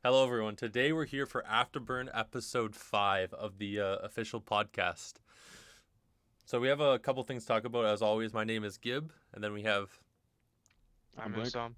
Hello, everyone. Today we're here for Afterburn episode 5 of the official podcast. So we have a couple things to talk about. As always, my name is Gib, and then we have. I'm in Blake. some.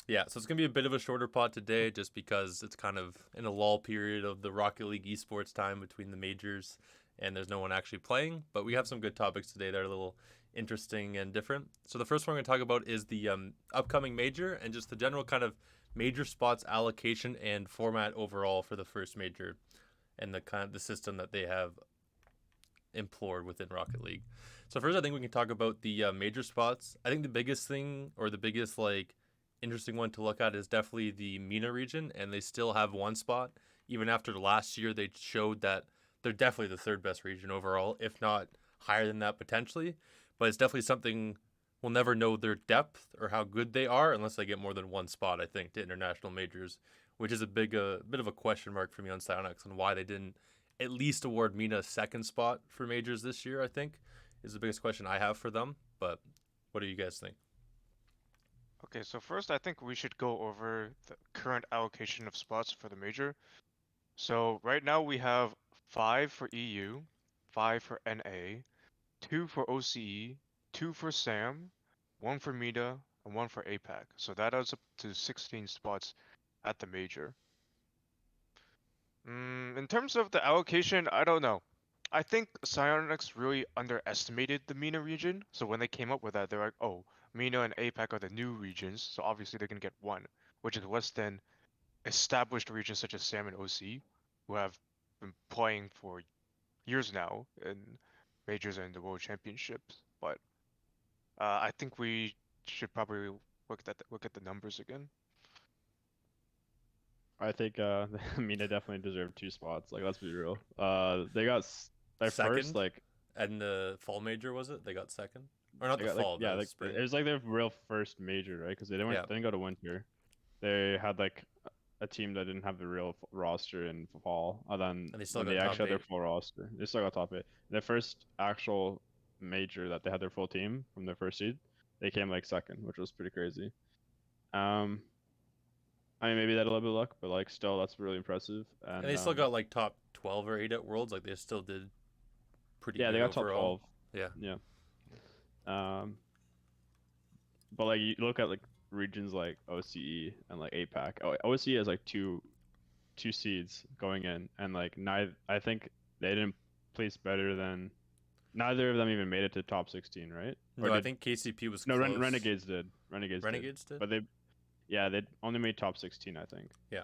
Yeah, so it's going to be a bit of a shorter pod today just because it's kind of in a lull period of the Rocket League esports time between the majors and there's no one actually playing. But we have some good topics today that are a little interesting and different. So the first one we're going to talk about is the upcoming major and just the general kind of major spots allocation and format overall for the first major and the kind of the system that they have implored within Rocket League. So first, I think we can talk about the major spots. I think the biggest thing or the biggest interesting one to look at is definitely the MENA region, and they still have one spot. Even after last year, they showed that they're definitely the third best region overall, if not higher than that potentially. But it's definitely something we'll never know their depth or how good they are unless they get more than one spot, I think, to international majors, which is a bit of a question mark for me on Psyonix and why they didn't at least award MENA a second spot for majors this year, I think, is the biggest question I have for them. But what do you guys think? Okay, so first I think we should go over the current allocation of spots for the major. So right now we have 5 for EU, 5 for NA, 2 for OCE, 2 for SAM, 1 for MEDA, and 1 for APAC. So that adds up to 16 spots at the major. In terms of the allocation, I don't know. I think Psyonix really underestimated the MENA region. So when they came up with that, they're like, oh, MENA and APAC are the new regions. So obviously they're going to get one, which is less than established regions such as SAM and OC, who have been playing for years now in majors and the World Championships. But I think we should probably look at the numbers again. I think Mina definitely deserved two spots. Like, let's be real. They got their first Second, like and the fall major was it? They got second, or not they the got like fall, yeah, the like it spring. was like their real first major, right? Because Yeah, they didn't go to winter. They had like a team that didn't have the real roster in fall. And then and they still when they got top actually had their eight. full roster, they still got top eight. Their first actual major that they had their full team from their first seed, they came like second, which was pretty crazy. Um, I mean, maybe that a little bit of luck, but like still, that's really impressive. And And they still got like top 12 or 8 at Worlds. Like they still did pretty yeah, they good got top overall. 12. Yeah. Yeah. Um, but like you look at like regions like OCE and like APAC. OCE has like two seeds going in, and like neither I think they didn't place better than neither of them even made it to top 16, right? Or No, I did think KCP was no close. Renegades did. Renegades did. Renegades did? But they yeah, they only made top 16, I think. Yeah.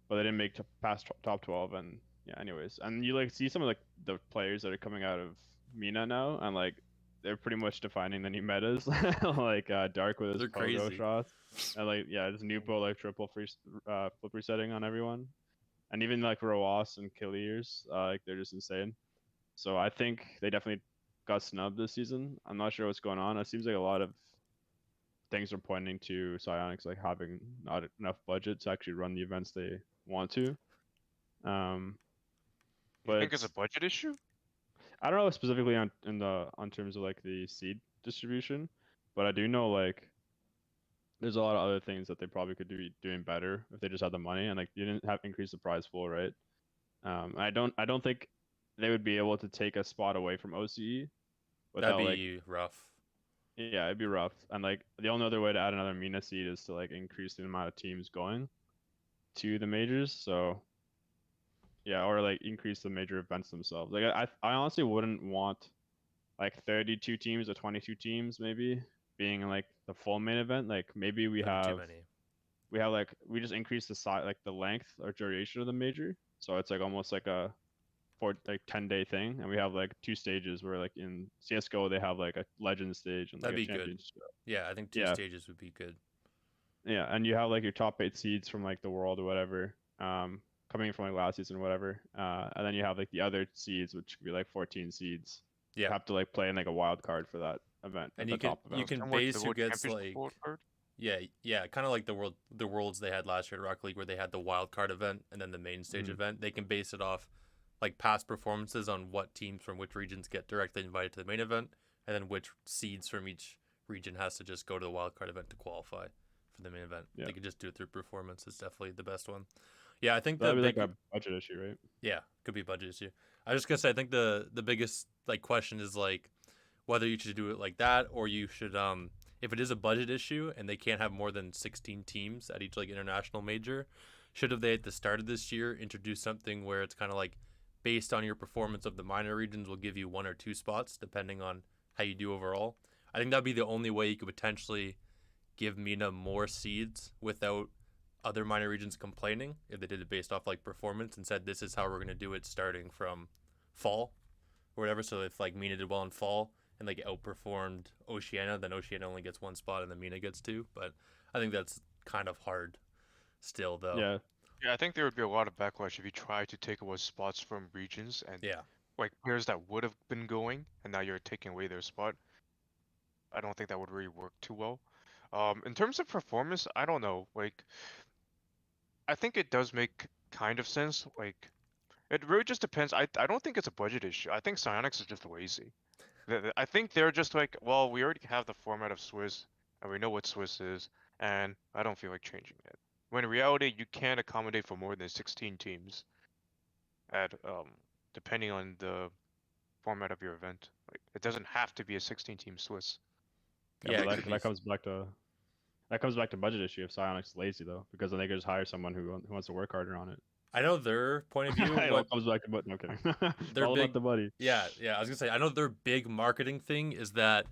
But they didn't make past top 12 and yeah, anyways. And you like see some of like the players that are coming out of Mina now and like they're pretty much defining the new metas like Dark with his They're pogo crazy. shots and like yeah, his new like triple free flip resetting on everyone. And even like Roas and Killiers, like they're just insane. So I think they definitely got snubbed this season. I'm not sure what's going on. It seems like a lot of things are pointing to Psyonix like having not enough budget to actually run the events they want to. Um, You think it's a but budget issue? I don't know specifically on terms of like the seed distribution, but I do know like there's a lot of other things that they probably could be doing better if they just had the money and like you didn't have increase the prize pool, right? I don't think they would be able to take a spot away from OCE That'd without like be rough. yeah, it'd be rough. And like the only other way to add another MENA seed is to like increase the amount of teams going to the majors. So yeah, or like increase the major events themselves. Like I honestly wouldn't want like 32 teams or 22 teams maybe being like the full main event. Like maybe That'd be too many. we have like we just increase the size like the length or duration of the major. So it's like almost like a 10-day thing, and we have like two stages where like in CS:GO they have like a legend stage and like That'd a be good. championship. Yeah, I think two Yeah, stages would be good. yeah, and you have like your top eight seeds from like the world or whatever, coming from like last season or whatever, and then you have like the other seeds which could be like 14 seeds. Yeah. Have to like play in like a wild card for that event, And the top you event. can Similar to the base who World gets Championship World like Card? yeah, kind of like the worlds they had last year at Rocket League where they had the wild card event and then the main stage Hmm. event. They can base it off like past performances on what teams from which regions get directly invited to the main event and then which seeds from each region has to just go to the wild card event to qualify for for the main event. Yeah. They could just do it through performance. It's definitely the best one. Yeah, I think That'd the be big like a budget issue, right? yeah, could be a budget issue. I was just gonna say I think the biggest like question is like whether you should do it like that or you should if it is a budget issue and they can't have more than 16 teams at each like international major, should have they at the start of this year introduced something where it's kind of like based on your performance of the minor regions will give you 1 or 2 spots depending on how you do overall. I think that'd be the only way you could potentially give MENA more seeds without other minor regions complaining if they did it based off like performance and said this is how we're going to do it starting from fall or whatever. So if like MENA did well in fall and like outperformed Oceania, then Oceania only gets 1 spot and then MENA gets 2. But I think that's kind of hard still though. Yeah. Yeah, I think there would be a lot of backlash if you try to take away spots from regions and Yeah. like players that would have been going and now you're taking away their spot. I don't think that would really work too well. In terms of performance, I don't know. Like, I think it does make kind of sense. Like, it really just depends. I don't think it's a budget issue. I think Psyonix is just lazy. I think they're just like, well, we already have the format of Swiss, and we know what Swiss is, and I don't feel like changing it. When in reality, you can't accommodate for more than 16 teams at depending on the format of your event. Like, it doesn't have to be a 16-team Swiss. Yeah, but it could be- that comes back to budget issue if Psyonix is lazy though, because then they could just hire someone who wants to work harder on it. I know their point of view. It all what, comes back to but no kidding. It's They're all big- about the money. yeah, I was gonna say I know their big marketing thing is that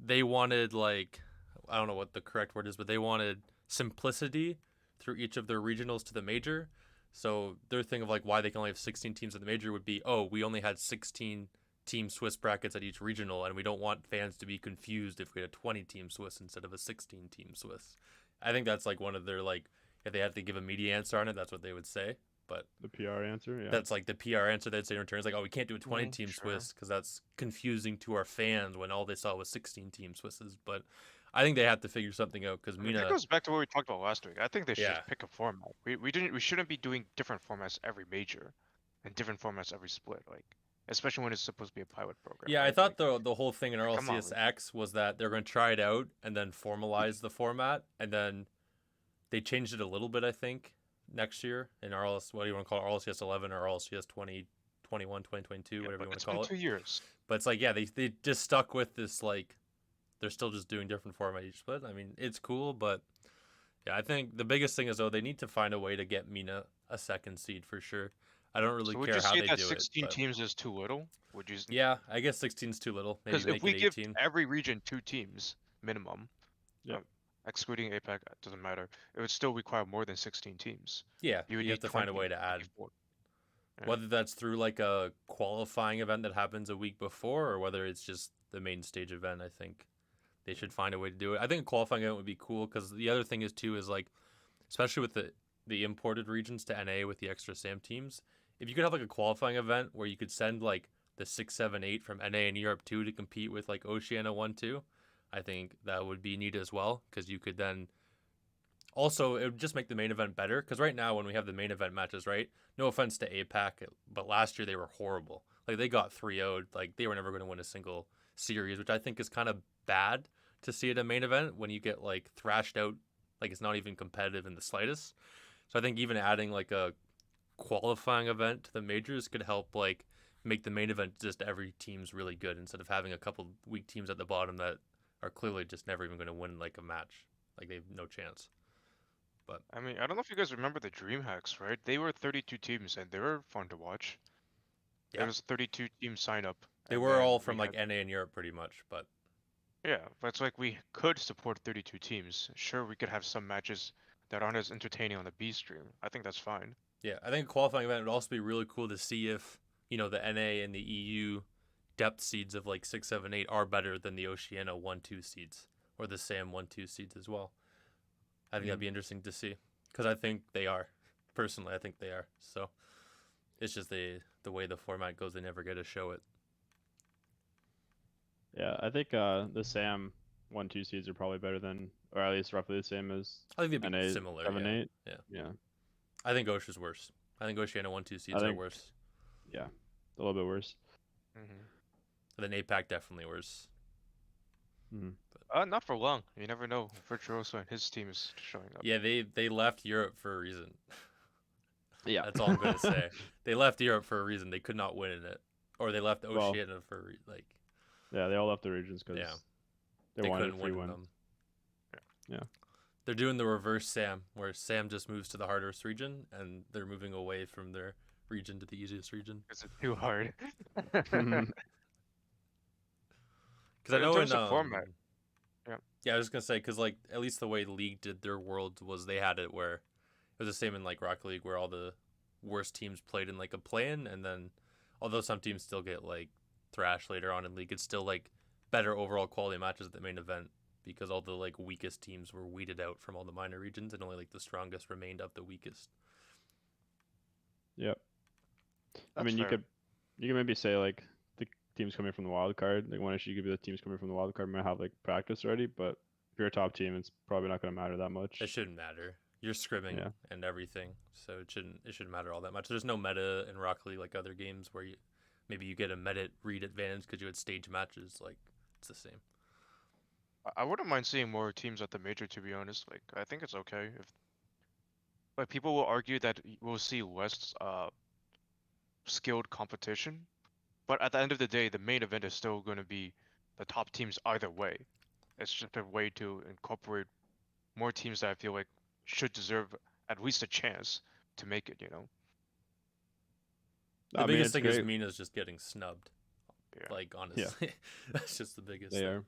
they wanted like I don't know what the correct word is, but they wanted simplicity through each of their regionals to the major. So their thing of like why they can only have 16 teams at the major would be, oh, we only had 16 team Swiss brackets at each regional, and we don't want fans to be confused if we had a 20 team Swiss instead of a 16 team Swiss. I think that's like one of their like if they had to give a media answer on it, that's what they would say. But The PR answer, yeah. that's like the PR answer they'd say in return is like, oh, we can't do a 20 team Sure. Swiss because that's confusing to our fans when all they saw was 16 team Swisses. But I think they have to figure something out because I mean, MENA. that goes back to what we talked about last week. I think they should Yeah. just pick a format. We shouldn't be doing different formats every major, and different formats every split. Like, especially when it's supposed to be a pilot program. Yeah, I right? thought Like, the whole thing in come on. RLCSX was that they're going to try it out and then formalize the format, and then they changed it a little bit, I think, next year in RLS. What do you want to call it? RLCS 11 or RLCS 2021, 2022, yeah, whatever but you want it's to call been it. 2 years. But it's like, yeah, they just stuck with this like they're still just doing different format each split. I mean, it's cool, but yeah, I think the biggest thing is though they need to find a way to get MENA a second seed for sure. I don't really So would care you how say they that do 16 it. But teams is too little? Would you? yeah, I guess 16 is too little. Maybe Because make if we it give 18. every region 2 teams minimum, Yeah. excluding APAC, it doesn't matter. It would still require more than 16 teams. Yeah, You would you have need to find a 20, way to add 24. Yeah. whether that's through like a qualifying event that happens a week before or whether it's just the main stage event. I think they should find a way to do it. I think a qualifying event would be cool because the other thing is too is like, especially with the imported regions to NA with the extra SAM teams, if you could have like a qualifying event where you could send like the 6, 7, 8 from NA and Europe 2 to compete with like Oceania 1, 2, I think that would be neat as well because you could then also, it would just make the main event better because right now when we have the main event matches, right? No offense to APAC, but last year they were horrible. Like they got 3-0'd. Like they were never going to win a single series, which I think is kind of bad to see at a main event when you get like thrashed out. Like it's not even competitive in the slightest. So I think even adding like a qualifying event to the majors could help like make the main event just every team's really good instead of having a couple weak teams at the bottom that are clearly just never even going to win like a match. Like they have no chance. But I mean, I don't know if you guys remember the DreamHacks, right? They were 32 teams and they were fun to watch. Yeah. There was 32 teams sign up. they and were then all we from like had- NA and Europe pretty much, but Yeah, but it's like we could support 32 teams. Sure, we could have some matches that aren't as entertaining on the B stream. I think that's fine. yeah, I think a qualifying event would also be really cool to see if, you know, the NA and the EU depth seeds of like 6, 7, 8 are better than the Oceania 1, 2 seeds or the SAM 1, 2 seeds as well. I think that'd be interesting to see because I think they are. Personally, I think they are. So it's just the way the format goes, they never get to show it. Yeah, I think the SAM 1-2 seeds are probably better than, or at least roughly the same as I think they'd be NA similar. 7, Yeah. 8. Yeah. Yeah. I think Osha's worse. I think Oceania 1, 2 seeds are think- worse. Yeah. A little bit worse. Hmm. And then APAC definitely worse. Not for long. You never know. Virtuoso and his team is showing up. Yeah, they left Europe for a reason. Yeah. That's all I'm gonna say. They left Europe for a reason. They could not win in it, or they left Well, Oceania for like Yeah, they all left the regions because Yeah. they they wanted couldn't free win in win. them. Yeah. They're doing the reverse Sam, where Sam just moves to the hardest region, and they're moving away from their region to the easiest region. Is it too hard? Because I In know terms in of format, yeah, I was just gonna say because like at least the way League did their Worlds was they had it where it was the same in like Rocket League where all the worst teams played in like a play-in, and then although some teams still get like thrashed later on in League, it's still like better overall quality matches at the main event because all the like weakest teams were weeded out from all the minor regions and only like the strongest remained of the weakest. Yep. I That's mean, fair. you could maybe say like the teams coming from the wild card. Like one issue could be the teams coming from the wild card might have like practice already, but if you're a top team, it's probably not going to matter that much. It shouldn't matter. You're scrimming Yeah. and everything, so it shouldn't matter all that much. There's no meta in Rocket League like other games where maybe you get a meta read advantage because you had stage matches. Like it's the same. I wouldn't mind seeing more teams at the major, to be honest. Like, I think it's okay if. Like, people will argue that we'll see less skilled competition, but at the end of the day, the main event is still going to be the top teams either way. It's just a way to incorporate more teams that I feel like should deserve at least a chance to make it. The biggest thing is Mina's just getting snubbed. Yeah. Like honestly, that's just the biggest. They thing. are.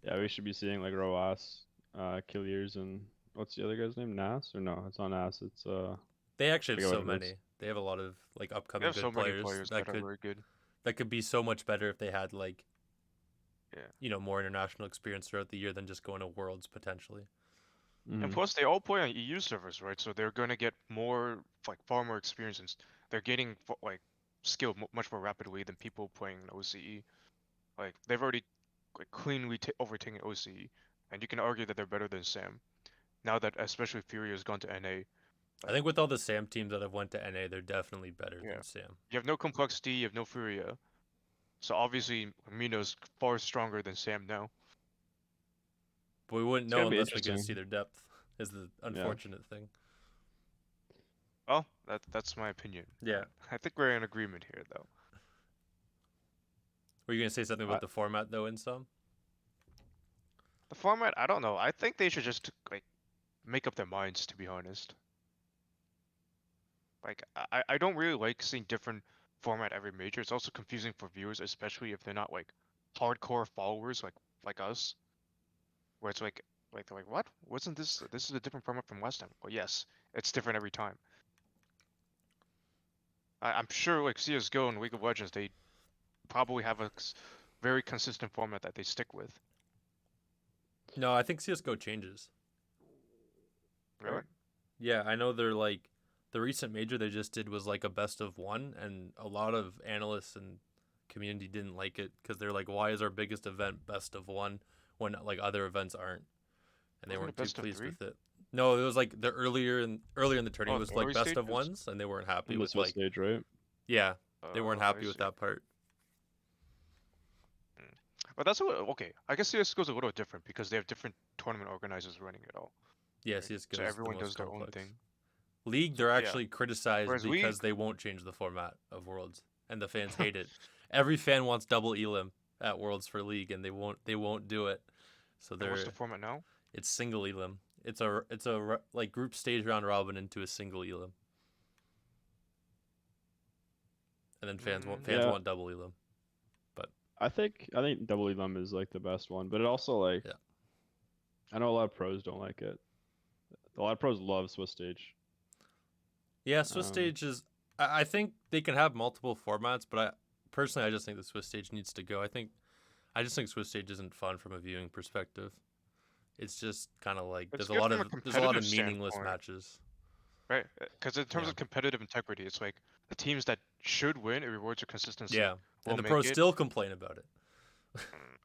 Yeah, we should be seeing like Roas, Killiers, and what's the other guy's name? Nas or no? It's not Nas. It's They actually have forget so what it is. many. They have a lot of like They upcoming have good so many players, players that that could are very good. that could be so much better if they had like Yeah. more international experience throughout the year than just going to Worlds potentially. Mhm. And plus, they all play on EU servers, right? So they're going to get more, like, far more experience, and they're gaining like skill much more rapidly than people playing in OCE. Like, they've already like cleanly overtaken OCE, and you can argue that they're better than Sam. Now that especially Fury has gone to NA, I think with all the Sam teams that have went to NA, they're definitely better Yeah. than Sam. you have no complexity, you have no Furia. So obviously, Mino's far stronger than Sam now. But we wouldn't It's gonna know be unless we get to interesting. see their depth. Is the unfortunate thing. Well, that's my opinion. Yeah. I think we're in agreement here, though. Were you gonna say something about the format though, in some? The format, I don't know. I think they should just like make up their minds, to be honest. Like, I don't really like seeing different format every major. It's also confusing for viewers, especially if they're not like hardcore followers like us. Where it's like they're like, what? Wasn't this is a different format from last time? Well, yes, it's different every time. I'm sure like CS:GO and League of Legends, they probably have a very consistent format that they stick with. No, I think CS:GO changes. Really? Yeah, I know they're like the recent major they just did was like a best of one, and a lot of analysts and community didn't like it because they're like, why is our biggest event best of one when like other events aren't? And they Wasn't weren't it too best of pleased three? with it. No, it was like the earlier in the tournament Oh, was the like early best of stages? ones, and they weren't happy In the with Swiss like stage, right? yeah, they weren't I happy with see. that part. But that's okay. I guess CS:GO's a little different because they have different tournament organizers running it all. Yeah, Right. CS:GO So is everyone the most does their complex. own thing. League, So, they're yeah. actually criticized Whereas because League- they won't change the format of Worlds, and the fans hate it. Every fan wants double elim at Worlds for League, and they won't do it. So And what's the format now? it's single elim. It's a like group stage round robin into a single elim, and then fans Yeah. want double elim. I think double elim is like the best one, but it also like Yeah. I know a lot of pros don't like it. A lot of pros love Swiss stage. Yeah, Swiss stage is. I think they can have multiple formats, but I just think the Swiss stage needs to go. I just think Swiss stage isn't fun from a viewing perspective. It's just kind of like It's there's a good lot from of a meaningless competitive matches. Right? Because in terms Yeah. of competitive integrity, it's like the teams that should win, it rewards your consistency. Yeah, will and the make pros it. still complain about it.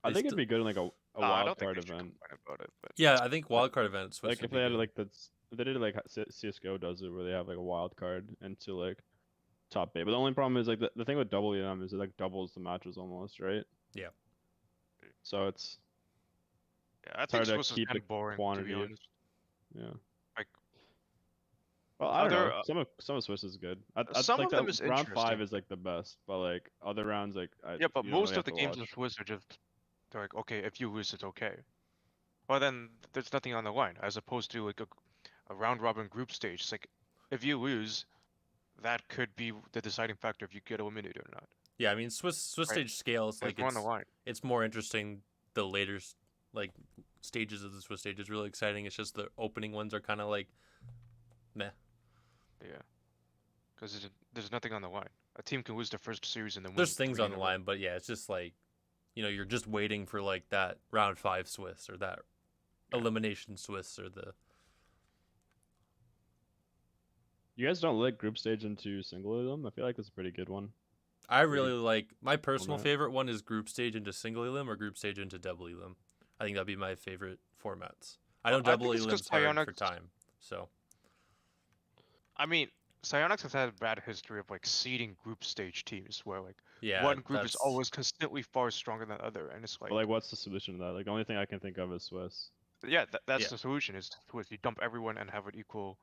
I They think it'd still- be good in like a I wild don't think card they should event. complain about it, but Yeah, I think wildcard events. Swiss Like would if be they had good. like if they did it like CS:GO does it, where they have like a wild card into like top 8. But the only problem is like the thing with double EM is it like doubles the matches almost, right? Yeah. So it's Yeah, I It's think hard to Swiss is keep kind the of boring, to be quantity of. honest. Yeah. Like, Well, I don't know. other Some of Swiss is good. I some like of them that is round 5 interesting. is like the best, but like other rounds, like Yeah, but you don't really most of have the to games in watch. Swiss are just they're like, okay, if you lose, it's okay. Well, then there's nothing on the line, as opposed to like a round robin group stage. It's like if you lose, that could be the deciding factor if you get eliminated or not. Yeah, I mean Swiss Right? stage scales There's like more on the line. it's more interesting. The later like stages of the Swiss stage is really exciting. It's just the opening ones are kind of like meh. Yeah, because there's nothing on the line. A team can lose their first series and then win There's things 3 on in the a row. line, but yeah, it's just like you're just waiting for like that round 5 Swiss or that Yeah. elimination Swiss or the You guys don't like group stage into single elim? I feel like that's a pretty good one. I really like my personal format. favorite one is group stage into single elim or group stage into double elim. I think that'd be my favorite formats. I know I double think it's because elim's hard for Psyonix. time, so I mean, Psyonix has had a bad history of like seeding group stage teams where like yeah, one group is that's always consistently far stronger than the other, and it's But like, like, what's the solution to that? Like, the only thing I can think of is Swiss. yeah, that's yeah. the solution is to you dump everyone and have an equal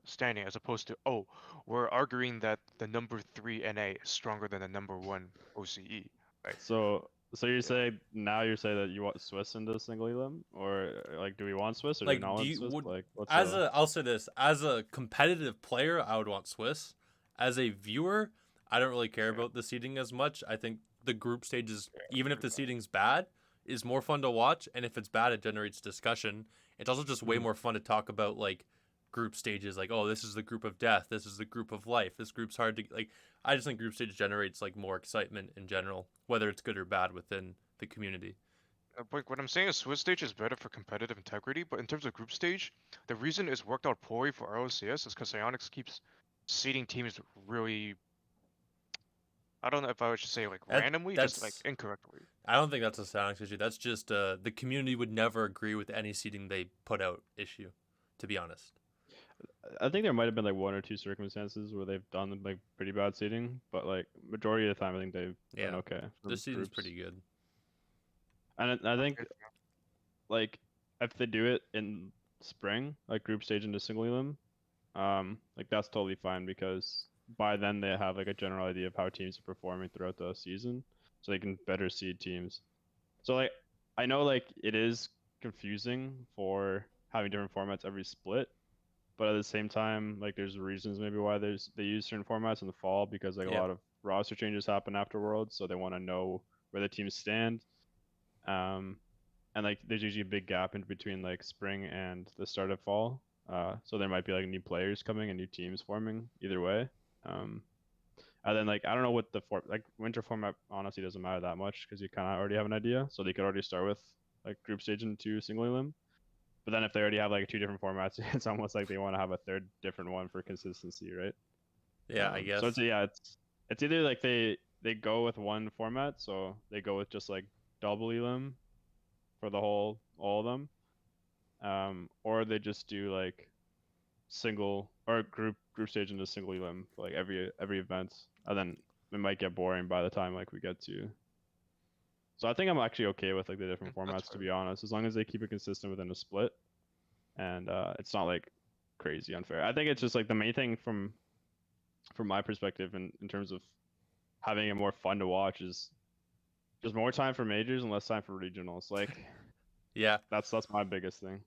standing, as opposed to, oh, we're arguing that the number 3 NA is stronger than the number 1 OCE, right? So you're saying that you want Swiss into single elim, or like, do we want Swiss or do we Like, not do want you Swiss? would Like, what's I'll say this as a competitive player, I would want Swiss. As a viewer, I don't really care Yeah. about the seeding as much. I think the group stages, even if the agree with that. seeding's bad, is more fun to watch, and if it's bad, it generates discussion. It's also just way Mhm. more fun to talk about like group stages, like oh, this is the group of death, this is the group of life, this group's hard to like. I just think group stage generates like more excitement in general, whether it's good or bad within the community. But what I'm saying is Swiss stage is better for competitive integrity, but in terms of group stage, the reason it's worked out poorly for ROCS is because Psyonix keeps seeding teams really, I don't know if I should say like That randomly, just like that's incorrectly. I don't think that's a Psyonix issue. That's just the community would never agree with any seating they put out issue, to be honest. I think there might have been like one or two circumstances where they've done like pretty bad seeding, but like majority of the time, I think they've done Yeah, okay for this season's groups. pretty good. And I think Okay. like if they do it in spring, like group stage into single elim, like that's totally fine because by then they have like a general idea of how teams are performing throughout the season, so they can better seed teams. So like I know like it is confusing for having different formats every split, but at the same time, like there's reasons maybe why they use certain formats in the fall because like a Yeah. lot of roster changes happen after Worlds, so they want to know where the teams stand. And like there's usually a big gap in between like spring and the start of fall. So there might be like new players coming and new teams forming either way. And then like I don't know what the like winter format honestly doesn't matter that much because you kind of already have an idea, so they could already start with like group stage into single elim. But then if they already have like two different formats, it's almost like they want to have a third different one for consistency, right? Yeah, I guess. So it's either like they go with one format, so they go with just like double elim for the all of them, or they just do like single or group stage into single elim for like every event, and then it might get boring by the time like we get to. So I think I'm actually okay with like the different That's formats to fair. be honest, as long as they keep it consistent within a split, and it's not like crazy unfair. I think it's just like the main thing from my perspective in terms of having it more fun to watch is just more time for majors and less time for regionals. Like Yeah, that's my biggest thing.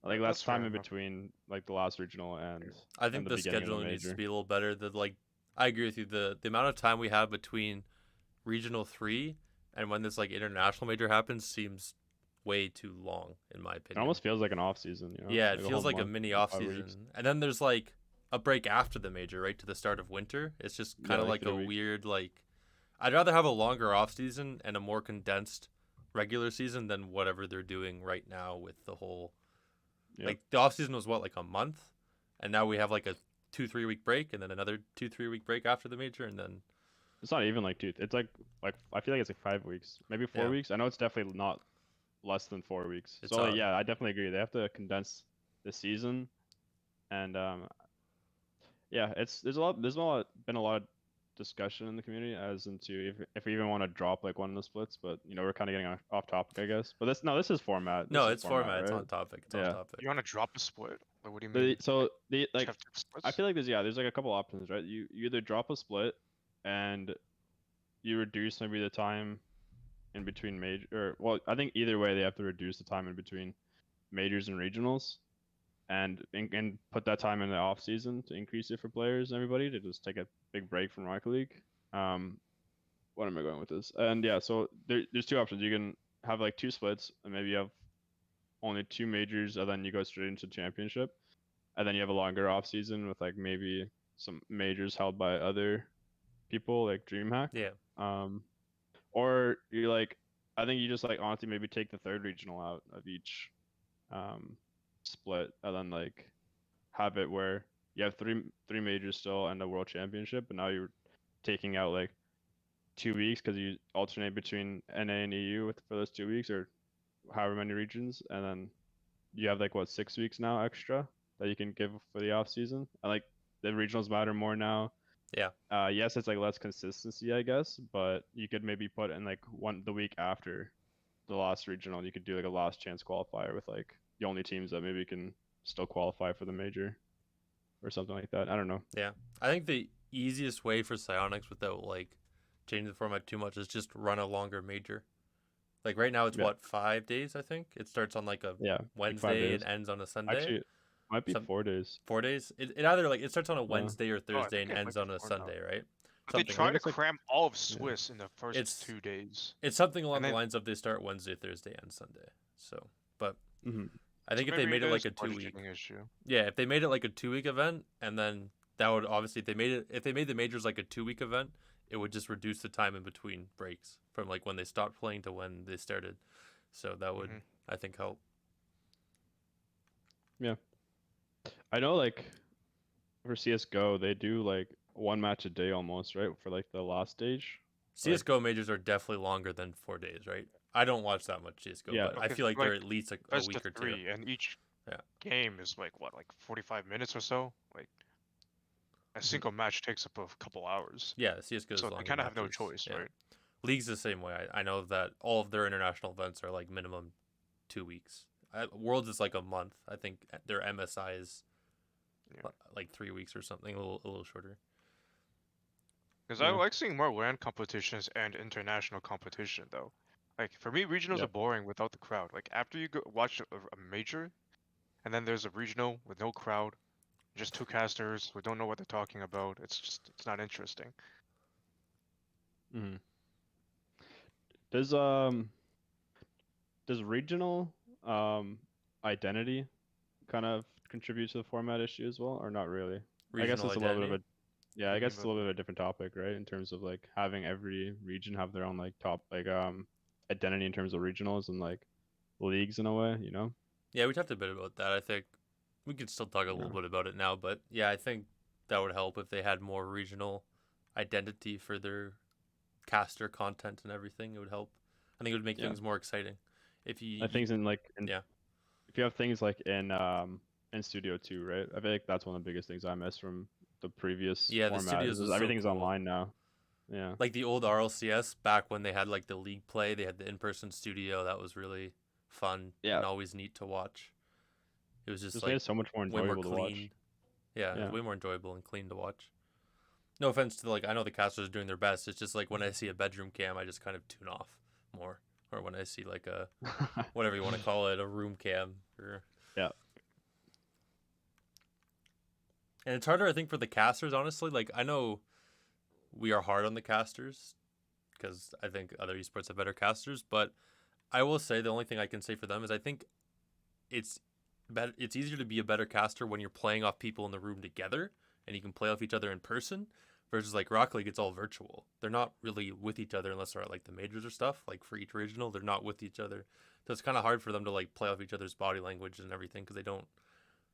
Like That's less time fair in enough. between like the last regional I and think the the beginning of the scheduling needs to major. be a little better. I agree with you. The amount of time we have between regional 3 and when this like international major happens seems way too long in my It opinion. almost feels like an off season, you know? Yeah, it Like a feels whole like a month, mini like off 5 season. weeks. And then there's like a break after the major, right, to the start of winter. It's just kind of like like a 3 weeks. weird like I'd rather have a longer off season and a more condensed regular season than whatever they're doing right now with the whole Yep. like the off season was what, like a month, and now we have like a 2-3 week break and then another 2-3 week break after the major, and then It's not even like 2. It's like I feel like it's like 5 weeks, maybe 4 Yeah. weeks. I know it's definitely not less than 4 weeks. It's So like, odd. yeah, I definitely agree. They have to condense the season, and yeah, there's been a lot discussion in the community as into if we even want to drop like one of the splits, but we're kind of getting off topic, I guess. But this is format. No, This is it's format. It's right? on topic. It's on Yeah. topic. You want to drop a split? Like, what do you mean? So the Just like have two splits? I feel like there's like a couple options, right? You either drop a split and you reduce maybe the time in between well, I think either way they have to reduce the time in between majors and regionals, and put that time in the off season to increase it for players and everybody to just take a big break from Rocket League. What am I going with this? And yeah, so there's two options. You can have like two splits, and maybe you have only two majors, and then you go straight into championship, and then you have a longer off season with like maybe some majors held by other people like DreamHack. Yeah. Or you like, I think you just like honestly maybe take the third regional out of each split, and then like have it where you have three majors still and a world championship, but now you're taking out like 2 weeks because you alternate between NA and EU for those 2 weeks or however many regions, and then you have like what 6 weeks now extra that you can give for the off season, and like the regionals matter more now. Yeah. Yes, it's like less consistency, I guess, but you could maybe put in like the week after the last regional, you could do like a last chance qualifier with like the only teams that maybe can still qualify for the major or something like that. I don't know. Yeah. I think the easiest way for Psyonix without like changing the format too much is just run a longer major. Like right now it's what, 5 days, I think? It starts on like a Wednesday and ends on a Sunday. Actually, it might be 4 days. 4 days? It either like it starts on a Wednesday or Thursday and ends on a Sunday, right? But they try to cram all of Swiss in the first 2 days. It's something along the lines of they start Wednesday, Thursday, and Sunday. So, but I think if they made it like a 2-week, yeah, if they made it like a 2-week event, and then that would obviously if they made the majors like a 2-week event, it would just reduce the time in between breaks from like when they stopped playing to when they started. So that would I think help. Yeah, I know like for CS:GO they do like one match a day almost, right, for like the last stage. CS:GO majors are definitely longer than 4 days, right? I don't watch that much CS:GO, but I feel like they're at least a week or two. And each game is like what, like 45 minutes or so. Like a single match takes up a couple hours. Yeah, CS:GO is so longer. They kind of have no choice, right? League's the same way. I know that all of their international events are like minimum 2 weeks. Worlds is like a month. I think their MSI is like 3 weeks or something, a little shorter. Because I like seeing more LAN competitions and international competition, though. Like, for me, regionals are boring without the crowd. Like, after you watch a major, and then there's a regional with no crowd, just two casters who don't know what they're talking about, it's not interesting. Does regional identity kind of contribute to the format issue as well, or not really? I guess it's a little bit of a I guess it's a little bit of a different topic, right? In terms of like having every region have their own like identity in terms of regionals and like leagues in a way, you know? Yeah, we talked a bit about that. I think we could still talk a little bit about it now, but yeah, I think that would help if they had more regional identity for their caster content and everything. It would help. I think it would make things more exciting. If you if you have things like in Studio 2, right? I feel like that's one of the biggest things I miss from the previous format. The studios is everything's so cool. online now. Yeah. Like the old RLCS back when they had like the league play, they had the in-person studio. That was really fun and always neat to watch. It was just like so much more enjoyable to watch. Yeah, way more enjoyable and clean to watch. No offense to I know the casters are doing their best. It's just like when I see a bedroom cam, I just kind of tune off more. Or when I see like a whatever you want to call it, a room cam. And it's harder, I think, for the casters, honestly. Like, I know we are hard on the casters because I think other esports have better casters, but I will say the only thing I can say for them is I think it's easier to be a better caster when you're playing off people in the room together and you can play off each other in person versus like Rocket League, it's all virtual. They're not really with each other unless they're at like the majors or stuff. Like for each regional, they're not with each other. So it's kind of hard for them to like play off each other's body language and everything because they don't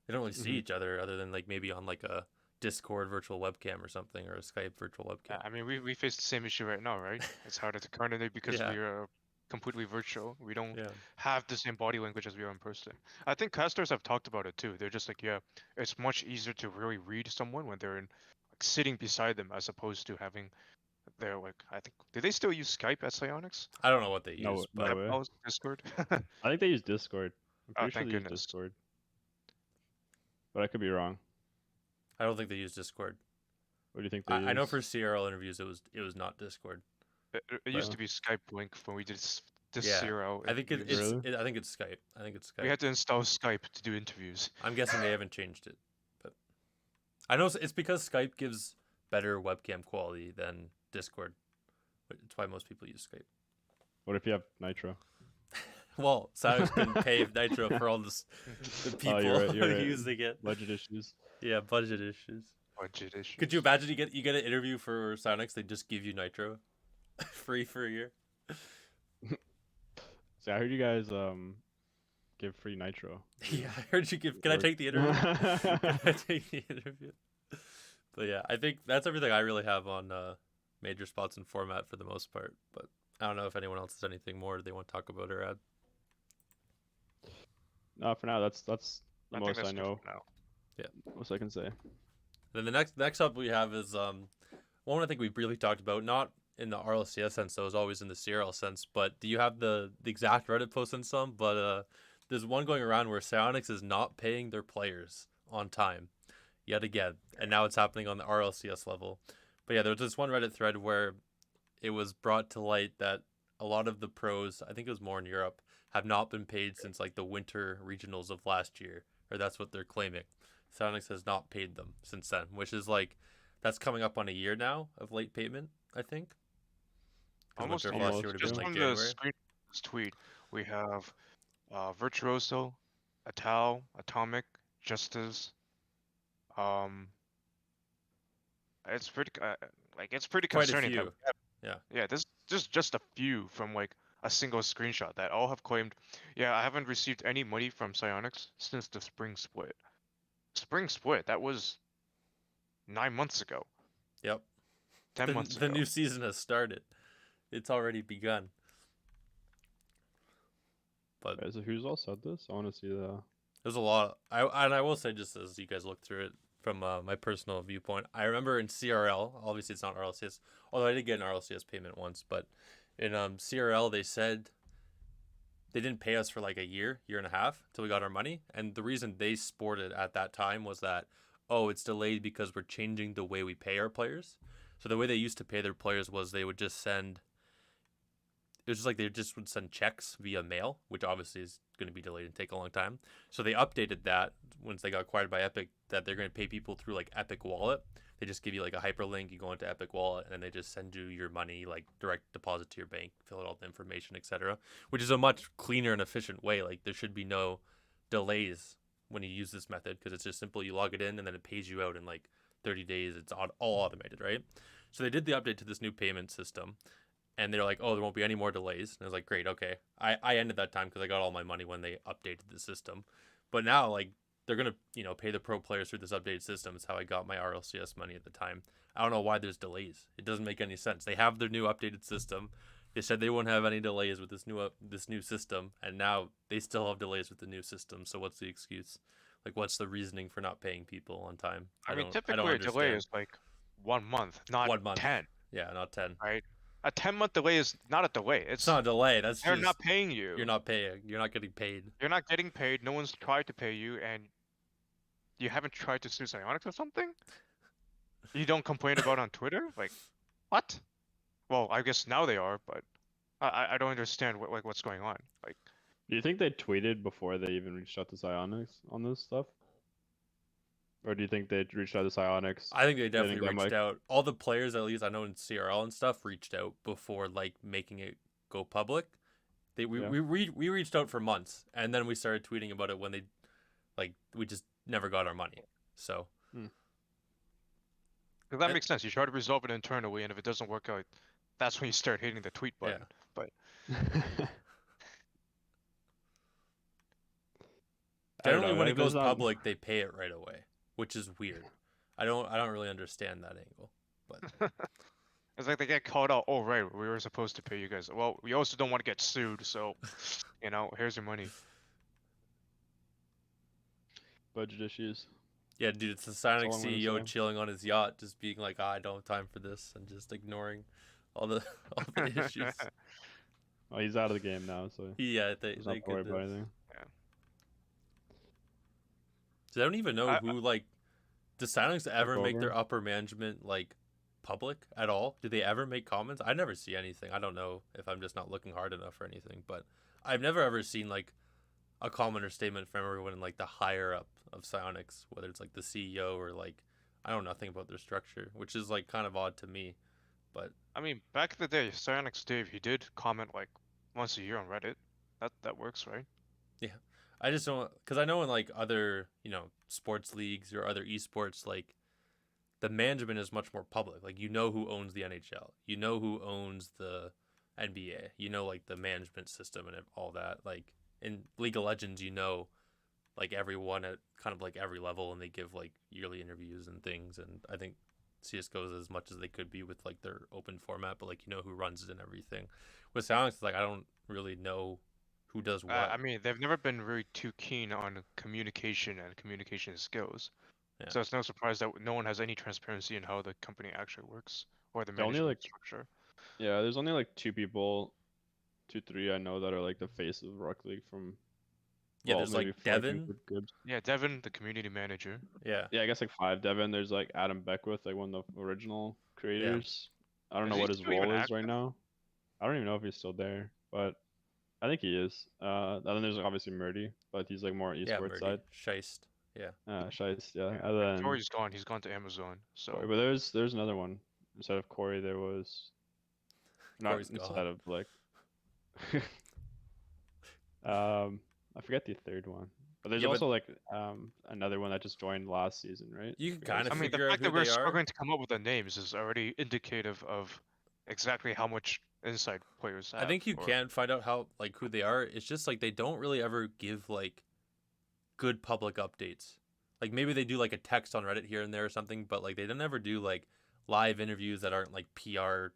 really see each other other than like maybe on like a Discord virtual webcam or something or a Skype virtual webcam. Yeah, I mean, we face the same issue right now, right? It's harder to coordinate because we're completely virtual. We don't have the same body language as we are in person. I think casters have talked about it too. They're just like, it's much easier to really read someone when they're in sitting beside them as opposed to having their I think do they still use Skype at Psyonix? I don't know what they No, use, no but way. Clubhouse, Discord. I think they use Discord. I'm Oh, pretty sure thank they use goodness. Discord. But I could be wrong. I don't think they use Discord. What do you think they use? I know for CRL interviews it was not Discord. It used to be Skype Link when we did this Yeah, CRL. I think interviews. Really? I think it's Skype. I think it's Skype. We had to install Skype to do interviews. I'm guessing they haven't changed it, but I know it's because Skype gives better webcam quality than Discord. It's why most people use Skype. What if you have Nitro? Well, Psyonix couldn't pay Nitro for all the people you're right, using it. Budget issues. Yeah, budget issues. Budget issues. Could you imagine you get an interview for Psyonix, they just give you Nitro free for a year? So I heard you guys give free Nitro. Yeah, I heard you give. Can I take the interview? Can I take the interview? But yeah, I think that's everything I really have on major spots and format for the most part. But I don't know if anyone else has anything more they want to talk about or add. No, for now that's the I think most that's I good know. for now. Most I can say. Then the next up we have is one I think we briefly talked about, not in the RLCS sense, though, it was always in the CRL sense. But do you have the exact Reddit post in some? But there's one going around where Psyonix is not paying their players on time, yet again, and now it's happening on the RLCS level. But yeah, there was this one Reddit thread where it was brought to light that a lot of the pros, I think it was more in Europe, have not been paid since like the winter regionals of last year, or that's what they're claiming. Psyonix has not paid them since then, which is like that's coming up on a year now of late payment, I think. 'Cause Almost winter of almost. last year would have just been like on the January. screen of this tweet, we have Virtuoso, Atal, Atomic, Justice. It's pretty it's pretty Quite a concerning. That few. yeah, this just a few from like a single screenshot that all have claimed, yeah, I haven't received any money from Psyonix since the spring split. Spring split, that was 9 months ago. Yep. 10 months The ago. new season has started. It's already begun. But Guys, who's all said this? I want to see the. there's a lot. I will say, just as you guys look through it from my personal viewpoint, I remember in CRL, obviously it's not RLCS, although I did get an RLCS payment once, but in CRL they said they didn't pay us for like a year and a half until we got our money, and the reason they sported at that time was that, oh, it's delayed because we're changing the way we pay our players. So the way they used to pay their players was they would just send. It was just like they just would send checks via mail, which obviously is going to be delayed and take a long time. So they updated that once they got acquired by Epic, that they're going to pay people through like Epic Wallet. They just give you like a hyperlink, you go into Epic Wallet, and then they just send you your money, like direct deposit to your bank, fill out all the information, etc. Which is a much cleaner and efficient way. Like there should be no delays when you use this method because it's just simple. You log it in and then it pays you out in like 30 days. It's all automated, right? So they did the update to this new payment system. And they're like, oh, there won't be any more delays. And I was like, great, okay. I ended that time because I got all my money when they updated the system. But now, like, they're going to, pay the pro players through this updated system. It's how I got my RLCS money at the time. I don't know why there's delays. It doesn't make any sense. They have their new updated system. They said they wouldn't have any delays with this new system. And now they still have delays with the new system. So what's the excuse? Like, what's the reasoning for not paying people on time? I mean, don't typically a delay understand. is like 1 month, not 1 month. 10, Yeah, not 10. right? A 10-month delay is not a delay. It's not a delay. That's they're just not paying you. you're not paying. You're not getting paid. You're not getting paid. No one's tried to pay you, and you haven't tried to sue Psyonix or something. You don't complain about it on Twitter. Like, what? Well, I guess now they are, but I don't understand what's going on. Like, Do you think they tweeted before they even reached out to Psyonix on this stuff? Or do you think they reached out to Psyonix? I think they definitely them, reached like- out. All the players, at least I know in CRL and stuff, reached out before like making it go public. We reached out for months, and then we started tweeting about it when we just never got our money. So 'cause that makes sense. You try to resolve it internally, and if it doesn't work out, that's when you start hitting the tweet button. I don't generally, know, when like, it goes there's not- public, they pay it right away, which is weird. I don't really understand that angle. But It's like they get called out. Oh, right, we were supposed to pay you guys. Well, we also don't want to get sued, so here's your money. Budget issues. Yeah, dude, it's the That's all Psyonix I'm gonna CEO say. chilling on his yacht, just being like, "I don't have time for this," and just ignoring all the all the issues. Oh, he's out of the game now, so Yeah, doesn't they have to worry could. about anything. So I don't even know I, who like. Does Psyonix ever make over. their upper management like public at all? Do they ever make comments? I never see anything. I don't know if I'm just not looking hard enough or anything, but I've never ever seen like a comment or statement from everyone in like the higher up of Psyonix, whether it's like the CEO or like I don't know nothing about their structure, which is like kind of odd to me. But I mean, back in the day, Psyonix Dave, he did comment like once a year on Reddit. That works, right? yeah, I just don't because I know in like other sports leagues or other esports like the management is much more public. Like you know who owns the NHL, you know who owns the NBA, you know like the management system and all that. Like in League of Legends, you know like everyone at kind of like every level, and they give like yearly interviews and things. And I think CS:GO is as much as they could be with like their open format, but like you know who runs it and everything. With Soundix, it's like I don't really know who does what. I mean, they've never been really too keen on communication and communication skills. Yeah. So it's no surprise that no one has any transparency in how the company actually works or the The only management like structure. yeah, there's only like two people, 2, 3 I know that are like the face of Rocket League from. Yeah, Well, there's maybe like four if you Devin. include Gibbs. Yeah, Devin, the community manager. Yeah. Yeah, I guess like 5. Devin, there's like Adam Beckwith, like one of the original creators. I don't Is know he what his still even role is right active? now. I don't even know if he's still there, but I think he is. And then there's obviously Murdy, but he's like more Yeah, esports Murdy. side. Scheist. Yeah. Shice, yeah. Yeah, And then Corey's gone. He's gone to Amazon. So Corey, but there's another one. Instead of Corey, there was not Corey's instead gone. of like I forget the third one. But there's Yeah, but also like another one that just joined last season, right? you can Forget kind his of I name. mean, the figure out fact who that we're they are. struggling to come up with the names is already indicative of exactly how much insight players have. I think you or- can find out how like who they are. It's just like they don't really ever give like good public updates. Like maybe they do like a text on Reddit here and there or something, but like they don't ever do like live interviews that aren't like PR,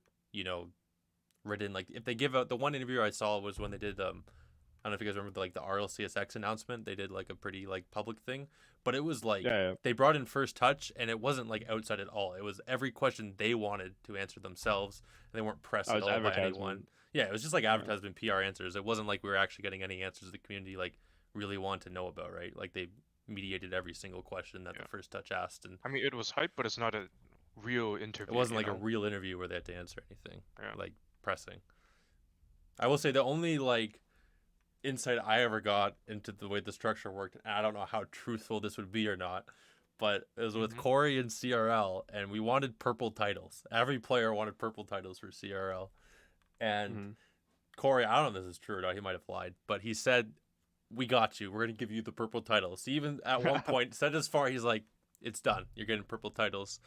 written. Like if they give out the one interview I saw was when they did I don't know if you guys remember like the RLCSX announcement. They did like a pretty like public thing, but it was like Yeah, yeah. they brought in First Touch, and it wasn't like outside at all. It was every question they wanted to answer themselves, and they weren't pressed Oh, at it's all by advertisement. anyone. Yeah, it was just like Yeah. advertisement PR answers. It wasn't like we were actually getting any answers the community like really want to know about, right? Like they mediated every single question that Yeah. the First Touch asked, and I mean, it was hype, but it's not a real interview. it wasn't you like a know? real interview where they had to answer anything Yeah. like pressing. I will say the only like insight I ever got into the way the structure worked, and I don't know how truthful this would be or not, but it was with Mhm. Corey and CRL, and we wanted purple titles. Every player wanted purple titles for CRL, and Mhm. Corey, I don't know if this is true or not. He might have lied, but he said, "We got you. We're gonna give you the purple titles." He even at one point said as far he's like, "It's done. You're getting purple titles,"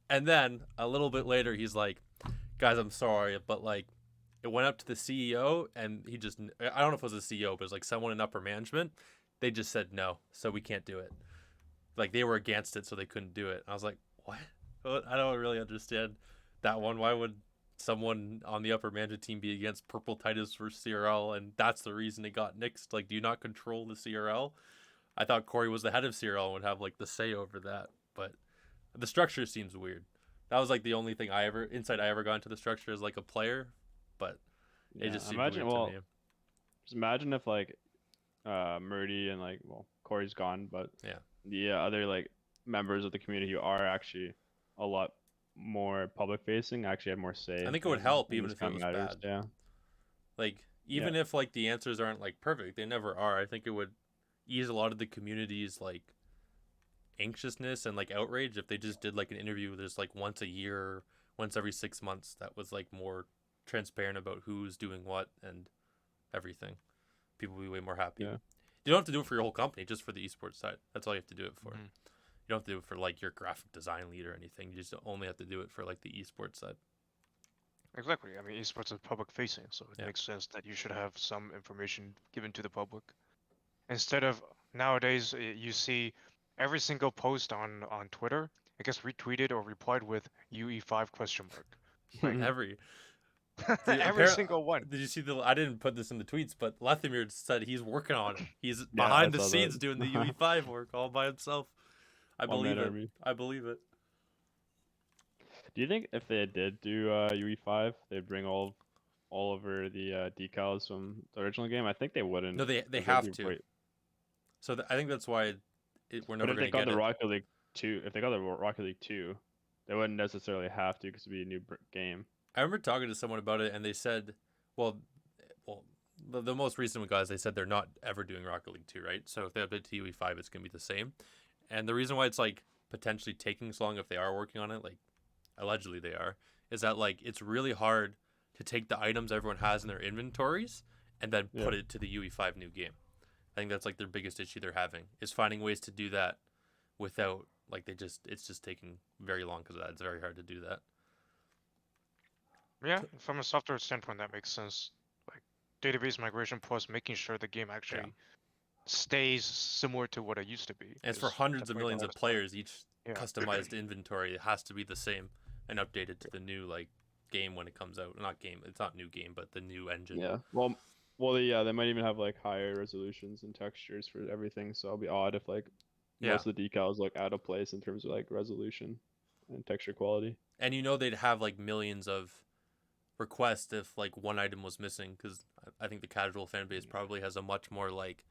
and then a little bit later he's like, "Guys, I'm sorry, but like." It went up to the CEO, and I don't know if it was the CEO, but it was like someone in upper management. They just said no, so we can't do it. Like they were against it, so they couldn't do it. I was like, what? I don't really understand that one. Why would someone on the upper management team be against purple Titus for CRL? And that's the reason it got nixed. Like, do you not control the CRL? I thought Corey was the head of CRL and would have like the say over that, but the structure seems weird. That was like the only thing insight I ever got into the structure as like a player. But it Yeah, just seemed imagine. weird Well, to me. just imagine if like Murdy and like Corey's gone, but Yeah. the other like members of the community who are actually a lot more public facing actually have more say. I think it would in- help in even these if it kind was of matters. bad. Yeah. Like even if like the answers aren't like perfect, they never are. I think it would ease a lot of the community's like anxiousness and like outrage if they just did like an interview just like once a year, once every 6 months that was like more transparent about who's doing what and everything. People would be way more happy. Yeah. You don't have to do it for your whole company, just for the esports side. That's all you have to do it for. Mhm. You don't have to do it for like your graphic design lead or anything. You just only have to do it for like the esports side. Exactly. I mean, esports is public facing, so it Yeah. makes sense that you should have some information given to the public. Instead of nowadays, you see every single post on Twitter, it gets retweeted or replied with UE5 question mark. Like Every every single one. Did you see the? I didn't put this in the tweets, but Lethemir said he's working on it. He's Yeah, behind I the saw scenes that. doing the UE5 work all by himself. I One-man believe it. army. I believe it. Do you think if they did do UE5, they'd bring all over the decals from the original game? I think they wouldn't. No, they 'cause they'd have be to. way- So I think that's why we're But never if gonna they got get the it. Rocket League 2, if they got the Rocket League 2, they wouldn't necessarily have to because it'd be a new game. I remember talking to someone about it, and they said, well, the most recent guys, they said they're not ever doing Rocket League 2, right? So if they update to UE5, it's gonna be the same. And the reason why it's like potentially taking so long if they are working on it, like allegedly they are, is that like it's really hard to take the items everyone has in their inventories and then put it to the UE5 new game. I think that's like their biggest issue they're having is finding ways to do that without like it's just taking very long because of that. It's very hard to do that. Yeah, from a software standpoint, that makes sense. Like database migration plus making sure the game actually stays similar to what it used to be. And it's for is hundreds of definitely the millions of hardest part. players. Each Yeah. customized inventory has to be the same and updated to the new like game when it comes out. Not game. It's not new game, but the new engine. Yeah. Well, they might even have like higher resolutions and textures for everything. So it'll be odd if like most of the decals like out of place in terms of like resolution and texture quality. And you know they'd have like millions of requests if like one item was missing because I think the casual fan base probably has a much more like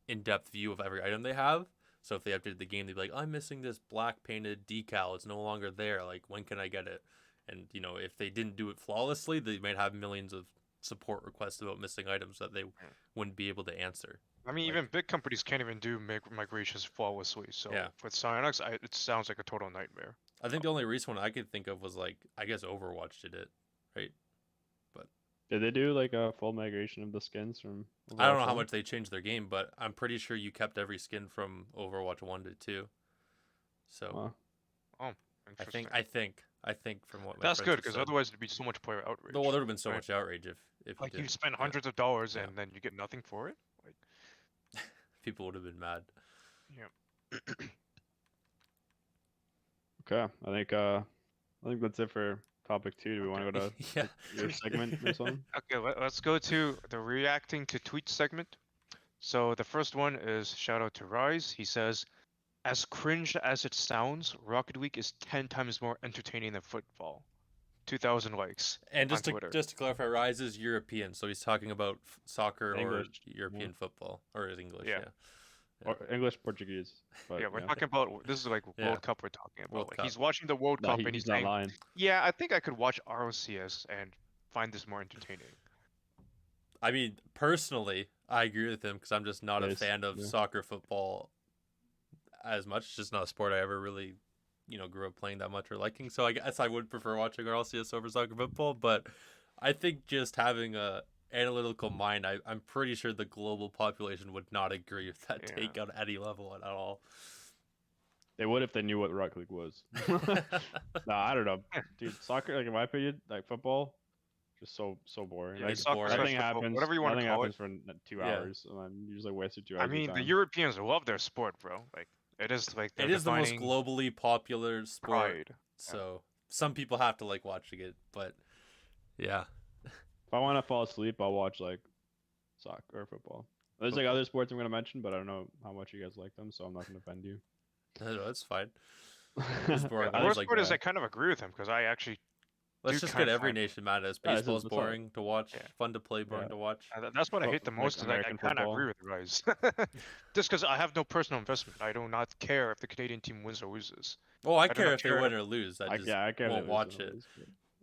in-depth view of every item they have. So if they updated the game, they'd be like, I'm missing this black painted decal. It's no longer there. Like, when can I get it? And, you know, if they didn't do it flawlessly, they might have millions of support requests about missing items that they wouldn't be able to answer. I mean, even big companies can't even do migrations flawlessly. So with Psyonix, it sounds like a total nightmare. I think the only recent one I could think of was like, I guess Overwatch did it, right? But did they do like a full migration of the skins from Overwatch I don't know how much they changed their game, but I'm pretty sure you kept every skin from Overwatch 1 to 2. So interesting. I think from what my that's friends good have because said. otherwise there'd be so much player outrage. Well, there would have been so much outrage if like you, you spend hundreds of dollars and then you get nothing for it. Like people would have been mad. Yeah. Okay, I think that's it for topic 2. Do we want to go to your segment or something? Okay, let's go to the reacting to tweets segment. So the first one is shout out to Rise. He says, as cringe as it sounds, Rocket League is 10 times more entertaining than football. 2,000 likes. And on Twitter. just to clarify, Rise is European, so he's talking about soccer English, or European football, or is English? Yeah. Or English, Portuguese. But, we're talking about this is like World Cup we're talking about. Like, he's watching the World Cup and he's not saying, lying. yeah, I think I could watch ROCS and find this more entertaining. I mean, personally, I agree with him because I'm just not a fan of soccer, football as much. It's just not a sport I ever really, grew up playing that much or liking. So I guess I would prefer watching RLCS over soccer, football. But I think just having a analytical mind, I'm pretty sure the global population would not agree with that take on any level at all. They would if they knew what Rocket League was. Nah, I don't know, dude. Soccer, like in my opinion, like football, just so boring. Yeah, like soccer, nothing happens. whatever you want to call happens it. for 2 hours, and then you just like wasted 2 hours. I mean, of the time. Europeans love their sport, bro. Like it is like it is the most globally popular sport. Pride. So some people have to like watching it, but yeah. If I want to fall asleep, I'll watch like soccer or football. There's like other sports I'm gonna mention, but I don't know how much you guys like them, so I'm not gonna offend you. No, that's fine. The worst part is I kind of agree with him because I actually. Let's just get every nation mad at us. Baseball is boring to watch, fun to play, boring to watch. That's what I hate the most. Is I kind of agree with Rise. Just because I have no personal investment. I do not care if the Canadian team wins or loses. Oh, I care if they win or lose. I won't watch it.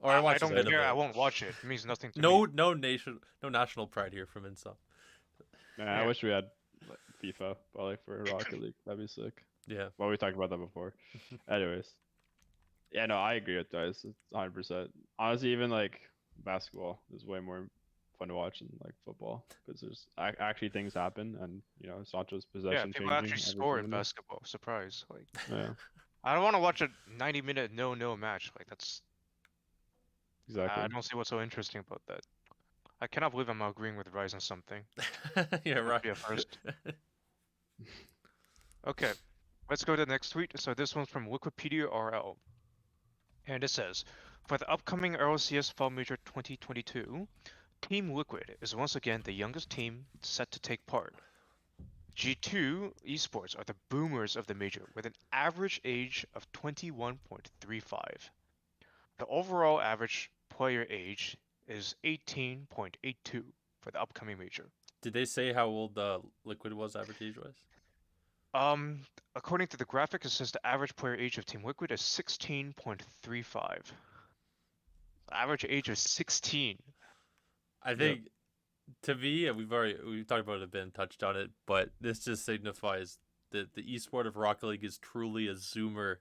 Or I don't care. I won't watch it. It means nothing to me. No national pride here from Insta. Man, I wish we had FIFA, but like for Rocket League, that'd be sick. Yeah. Well, we talked about that before. Anyways. Yeah, no, I agree with Dice. It's 100%. Honestly, even like basketball is way more fun to watch than like football because there's actually things happen, and it's not just possession. Yeah, people actually score in basketball. Surprise! Like, yeah, I don't want to watch a 90-minute no match. Like that's exactly. I don't see what's so interesting about that. I cannot believe I'm agreeing with Rise on something. Yeah, right. Be a first. Okay, let's go to the next tweet. So this one's from Wikipedia RL. And it says, for the upcoming LCS Fall Major 2022, Team Liquid is once again the youngest team set to take part. G2 esports are the boomers of the major with an average age of 21.35. The overall average player age is 18.82 for the upcoming major. Did they say how old Liquid was average age wise? According to the graphic, it says the average player age of Team Liquid is 16.35. Average age of 16. I think to me, and we've talked about it a bit and touched on it, but this just signifies that the esport of Rocket League is truly a Zoomer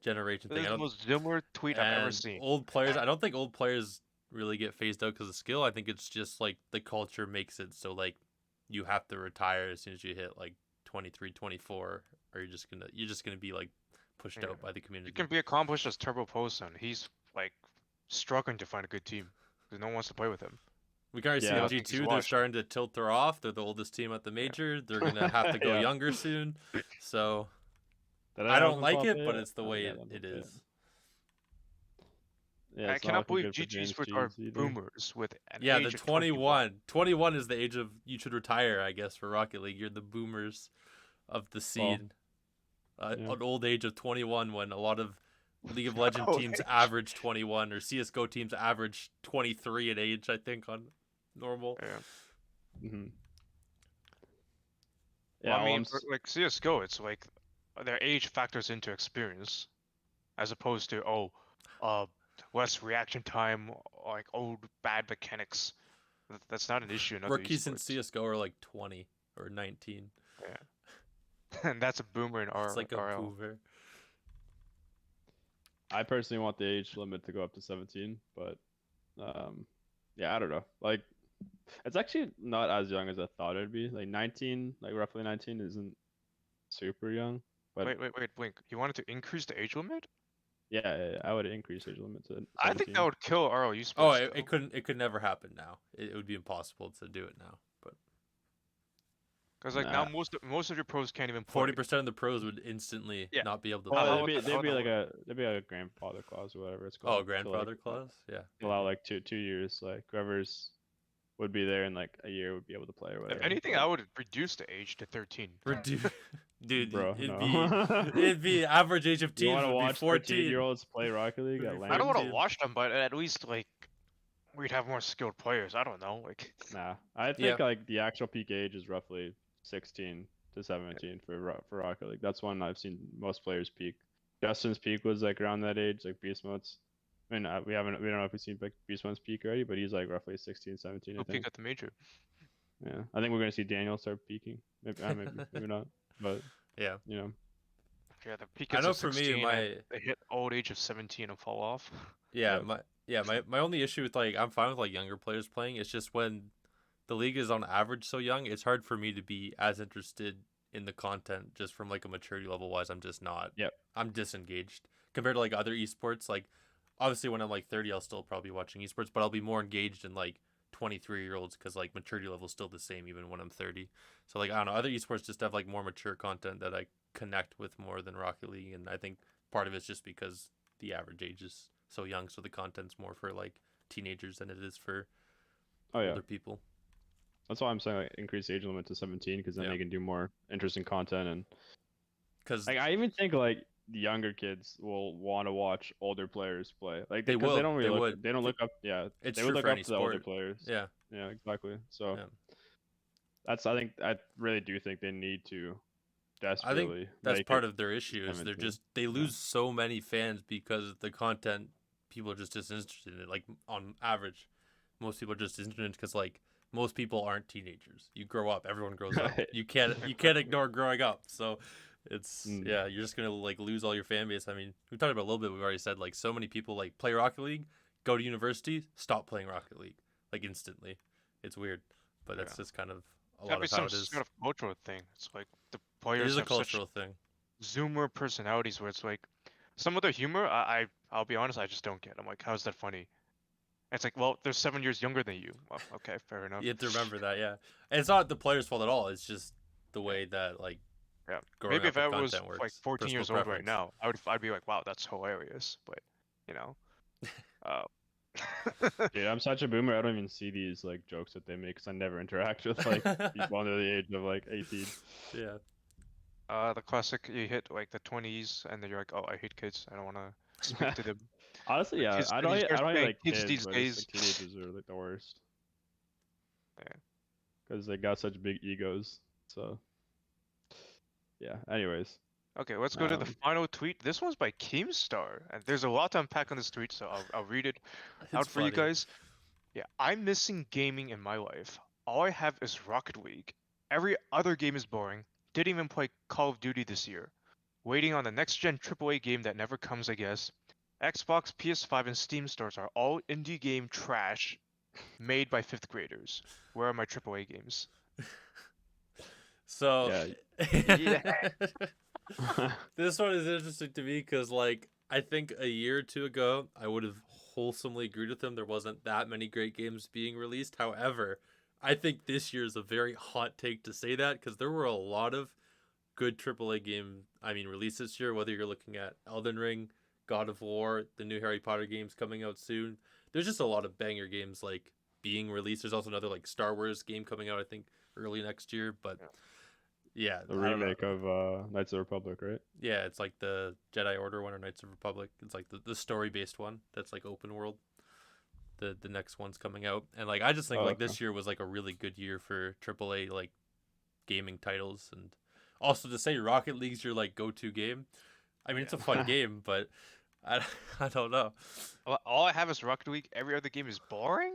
generation This thing. is the most Zoomer tweet I've ever seen. Old players, I don't think old players really get phased out because of skill. I think it's just like the culture makes it so like you have to retire as soon as you hit like 23, 24, or you're just gonna be like pushed out by the community. You can be accomplished as Turbo Poson. He's like struggling to find a good team because no one wants to play with him. We can already see on G2 they're starting to tilter off. They're the oldest team at the major. They're gonna have to go younger soon. So I don't like it, but it's the way it is. Yeah, I cannot believe GG Sports are boomers with an age the of 21. 21 is the age of you should retire, I guess, for Rocket League. You're the boomers of the scene. An old age of 21 when a lot of League of Legends teams average 21 or CSGO teams average 23 in age, I think, on normal. Yeah. Mm-hmm. Yeah, well, I mean, like CSGO, it's like their age factors into experience, as opposed to less reaction time, like old bad mechanics. That's not an issue in other Rookies in esports. CSGO are like 20 or 19. Yeah. And that's a boomer in RL. It's like a boomer. I personally want the age limit to go up to 17, but yeah, I don't know. Like, it's actually not as young as I thought it'd be. Like 19, like roughly 19 isn't super young. But wait, Blink. You wanted to increase the age limit? Yeah, I would increase age limit to 17. I think that would kill RL esports. Oh, it could never happen now. It would be impossible to do it now. But because like now most of your pros can't even play. 40% of the pros would instantly not be able to play. Well, there'd be like a grandfather clause or whatever it's called. Oh, grandfather clause, yeah. Allow like two years, like whoever's would be there in like a year would be able to play or whatever. If anything, I would reduce the age to 13. Dude, bro, it'd be average age of teams would be 14. 14-year-olds play Rocket League at LAN? I don't want to watch them, but at least like we'd have more skilled players. I don't know, like. Nah, I think like the actual peak age is roughly 16 to 17 for Rocket League. That's when I've seen most players peak. Justin's peak was like around that age, like Beast Mode's. I mean, we don't know if we've seen Beast Mode's peak already, but he's like roughly 16, 17. He'll peak at the major. Yeah, I think we're gonna see Daniel start peaking. Maybe not, but yeah, Yeah, the peak. I know for me, they hit old age of 17 and fall off. Yeah, my only issue with like I'm fine with like younger players playing. It's just when the league is on average so young, it's hard for me to be as interested in the content just from like a maturity level wise. I'm just not. Yep. I'm disengaged compared to like other esports. Like obviously when I'm like 30, I'll still probably be watching esports, but I'll be more engaged in like 23-year-olds because like maturity level is still the same even when I'm 30. So like I don't know, other esports just have like more mature content that I connect with more than Rocket League, and I think part of it's just because the average age is so young, so the content's more for like teenagers than it is for older people. That's why I'm saying like increase age limit to 17 because then they can do more interesting content, and because like I even think like the younger kids will want to watch older players play. Like they will. They don't really they don't look up. Yeah, it's they would true look for up any to the sport. older players. Yeah. Yeah, exactly. So I really do think they need to desperately. I think that's part of their issue is they lose so many fans because the content people are just disinterested in it. Like on average, most people are just disinterested because like most people aren't teenagers. You grow up, everyone grows up. You can't ignore growing up. So it's you're just gonna like lose all your fan base. I mean, we talked about a little bit. We've already said like so many people like play Rocket League, go to university, stop playing Rocket League like instantly. It's weird, but that's just kind of a lot of how it is. Kind of cultural thing. It's like the players. It is a cultural thing. Zoomer personalities where it's like some of their humor. I'll be honest, I just don't get. I'm like, how's that funny? And it's like, well, they're 7 years younger than you. Well, okay, fair enough. You have to remember that, yeah. And it's not the player's fault at all. It's just the way that like maybe if I was like 14 years old right now, I'd be like, wow, that's hilarious. But you know, Dude, I'm such a boomer. I don't even see these like jokes that they make because I never interact with like people under the age of like 18. Yeah. The classic, you hit like the 20s, and then you're like, oh, I hate kids. I don't want to speak to them. Honestly, Like yeah, kids, I when don't you hate, I start don't hate saying like kids kids, these but it's days. like teenagers are like the worst Yeah. because they got such big egos. So yeah. Anyways, Okay, let's go to the final tweet. This one's by Keemstar, and there's a lot to unpack on this tweet, so I'll read it It's out for you funny. guys. Yeah, I'm missing gaming in my life. All I have is Rocket League. Every other game is boring. Didn't even play Call of Duty this year. Waiting on the next gen AAA game that never comes, I guess. Xbox, PS5, and Steam stores are all indie game trash made by fifth graders. Where are my AAA games? So Yeah. this one is interesting to me because, like, I think a year or two ago, I would have wholesomely agreed with him. There wasn't that many great games being released. However, I think this year is a very hot take to say that because there were a lot of good AAA released this year. Whether you're looking at Elden Ring, God of War, the new Harry Potter games coming out soon. There's just a lot of banger games like being released. There's also another like Star Wars game coming out, I think, early next year. But yeah, the I don't know. remake of Knights of the Republic, right? Yeah, it's like the Jedi Order one or Knights of Republic. It's like the story based one that's like open world. The next one's coming out. And like I just think like okay. this year was like a really good year for AAA like gaming titles, and also to say Rocket League's your like go-to game. I mean, it's a fun game, but I, I don't know. All I have is Rocket League. Every other game is boring?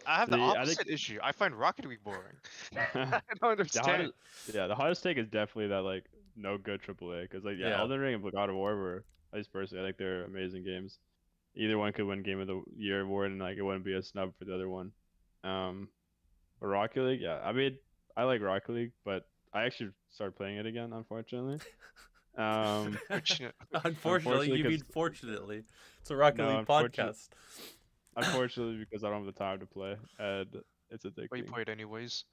I have the See, I think- opposite issue. I find Rocket League boring. I don't The understand. the hottest take is definitely that like no good AAA because like Yeah. Elden Ring and God of War were, at least personally, I think they're amazing games. Either one could win Game of the Year award and like it wouldn't be a snub for the other one. But Rocket League, yeah, I mean I like Rocket League, but I actually started playing it again, unfortunately. Unfortunately, you mean 'cause- fortunately. It's a Rocket No, League podcast. Unfortunately, because I don't have the time to play, and it's addicting. But you play it anyways.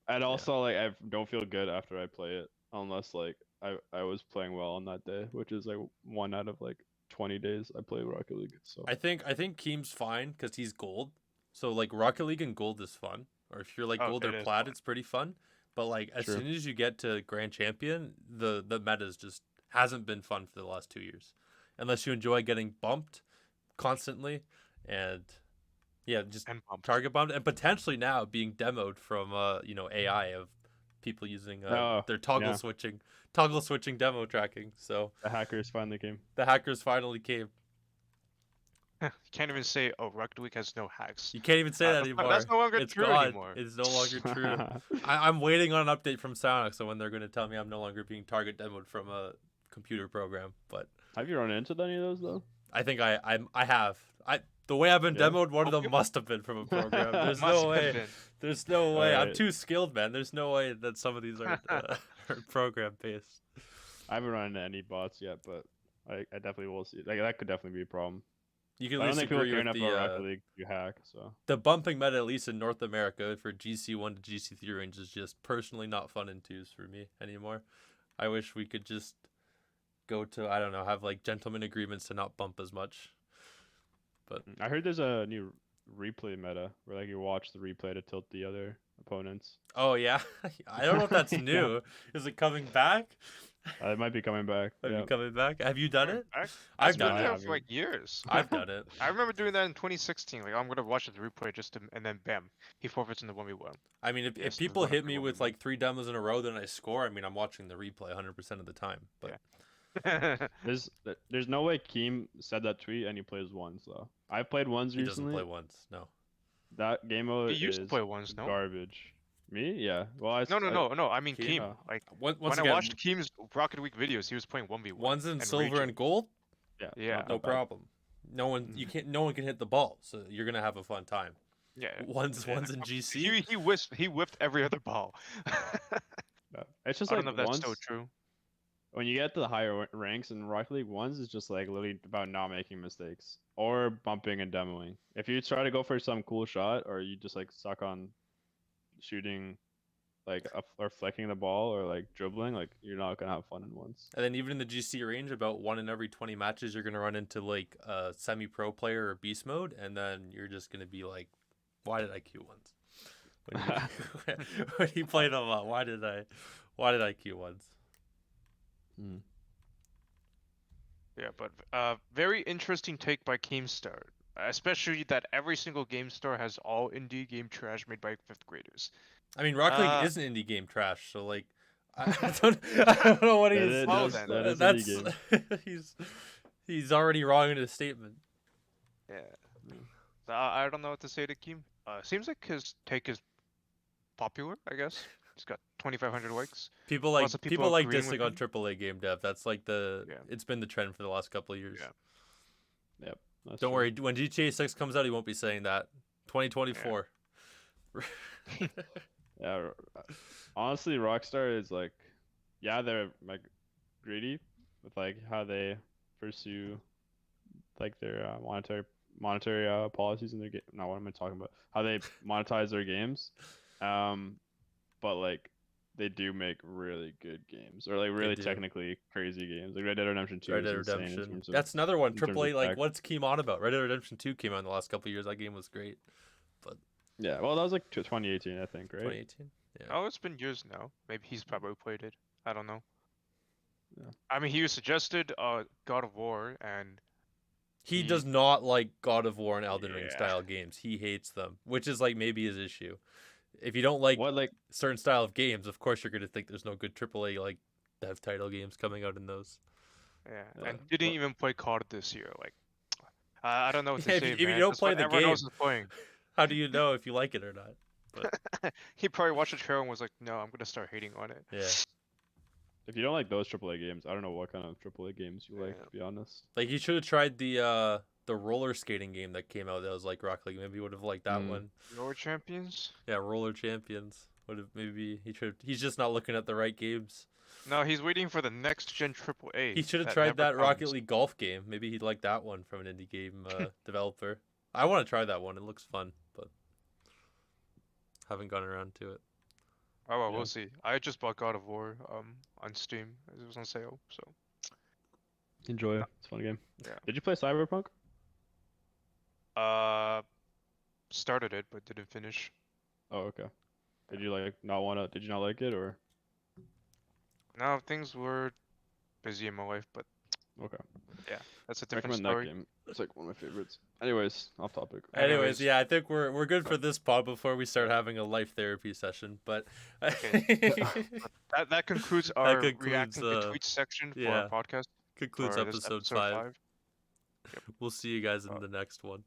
And also, like, I don't feel good after I play it, unless like I was playing well on that day, which is like 1 out of like 20 days I play Rocket League. So I think Keem's fine because he's gold. So like Rocket League and gold is fun. Or if you're like Oh, gold it or is plat, fun. it's pretty fun. But like as True. soon as you get to Grand Champion, the meta's just hasn't been fun for the last 2 years, unless you enjoy getting bumped constantly, and yeah, just And pump. target bombed, and potentially now being demoed from AI of people using their yeah. toggle switching demo tracking. So the hackers finally came. the hackers finally came. You can't even say, oh, Rocket League has no hacks. You can't even say that anymore. That's no longer It's true gone. anymore. It's no longer true. I'm waiting on an update from Psyonix on when they're going to tell me I'm no longer being target demoed from a computer program. But Have you run into any of those though? I think I have. The way I've been Yeah? demoed, one of them Okay. must have been from a program. There's Must no have way. been. There's no way. I'm Alright. too skilled, man. There's no way that some of these are program based. I haven't run into any bots yet, but I definitely will see. Like that could definitely be a problem. You can But I at don't least think people agree care with enough about Rocket League to hack. So the bumping meta, at least in North America, for GC1 to GC3 range is just personally not fun in twos for me anymore. I wish we could just go to, I don't know, have like gentleman agreements to not bump as much. But I heard there's a new replay meta where like you watch the replay to tilt the other opponents. oh yeah, I don't know if that's new. Is it coming back? It might be coming back. Have Yeah. you coming back? Have you done it? I've I've been done there it. for like years. I've done it. I remember doing that in 2016. Like, I'm gonna watch the replay just to, and then bam, he forfeits in the 1v1. I mean, if Yes, people one hit after me one with of them. like 3 demos in a row, then I score. I mean, I'm watching the replay 100% of the time. But There's no way Keem said that tweet and he plays ones though. I played ones he doesn't recently. play once. No. That game mode He used to is play ones, no? garbage. Me? Yeah. Well, I No. I mean Keem, Keem. Like, Once when again, I watched Keem's Rocket League videos, he was playing 1v1. ones in and silver raging. and gold, Yeah. not no that bad. problem. No one can hit the ball, so you're gonna have a fun time. Yeah. Ones Yeah. in GC. He whiffed every other ball. Yeah. It's just I like don't know if that's ones, so true. when you get to the higher ranks in Rocket League, ones is just like literally about not making mistakes or bumping and demoing. If you try to go for some cool shot or you just like suck on shooting or flicking the ball or like dribbling, like you're not gonna have fun in once. And then even in the GC range, about 1 in every 20 matches, you're gonna run into like a semi-pro player or beast mode, and then you're just gonna be like, "Why did I queue once?" When you play them up, why did I queue once? Mm. Yeah, but very interesting take by Keemstar, especially that every single game store has all indie game trash made by fifth graders. I mean, Rocket League is an indie game trash, so like, I don't know what That he's. is- Well, that then. is That's he's already wrong in his statement. Yeah. I don't know what to say to Keem. Seems like his take is popular, I guess. He's got 2,500 likes. People Lots of people like agreeing dissing with on AAA game dev. That's like Yeah. it's been the trend for the last couple of years. Yeah. Yep. That's Don't true. worry, when GTA 6 comes out, he won't be saying that. 2024. Yeah. Honestly, Rockstar is like, yeah, they're like greedy with like how they pursue like their monetary policies in their game. Not what am I talking about? How they monetize their games. But like they do make really good games or like really do. technically crazy games. Like Red Dead Redemption 2 Red is Dead insane in Redemption. terms of That's another one. in terms of AAA, like, tech. what's Keem on about? Red Dead Redemption 2 came out in the last couple of years. That game was great. Yeah, well, that was like 2018, I think, right? 2018. Yeah. Oh, it's been years now. Maybe he's probably played it. I don't know. Yeah. I mean, he suggested God of War, and He He- does not like God of War and Elden Ring Yeah. style games. He hates them, which is like maybe his issue. If you don't like What like certain style of games, of course you're gonna think there's no good AAA like dev title games coming out in those. yeah, Yeah, and didn't but- even play COD this year. Like, I don't know what to Yeah, if say, you- if you man. don't That's play what the everyone game. else is playing. How do you know if you like it or not? He probably watched the trailer and was like, "No, I'm gonna start hating on it." Yeah. if you don't like those AAA games, I don't know what kind of AAA games you like, Yeah. to be honest. Like you should have tried the roller skating game that came out that was like Rocket League. Maybe you would have liked that Mm. one. Lower champions? Yeah, Roller Champions. Would have maybe he's just not looking at the right games. No, he's waiting for the next gen AAA. He should have that tried never that Rocket comes. League golf game. Maybe he'd like that one from an indie game developer. I want to try that one. It looks fun, but haven't gotten around to it. Oh well, Yeah. we'll see. I just bought God of War on Steam. It was on sale, so Enjoy it. It's a fun game. Yeah. Did you play Cyberpunk? started it but didn't finish. Oh, okay. Did you not like it or? No, things were busy in my life, but Okay. that's a different Recommend story. that game. It's like one of my favorites. Anyways, off topic. Anyways, yeah, I think we're good for this pod before we start having a life therapy session. But That concludes our concludes, reacting to tweets section for yeah. our podcast. concludes for this episode 5. five. We'll see you guys in Uh, the next one.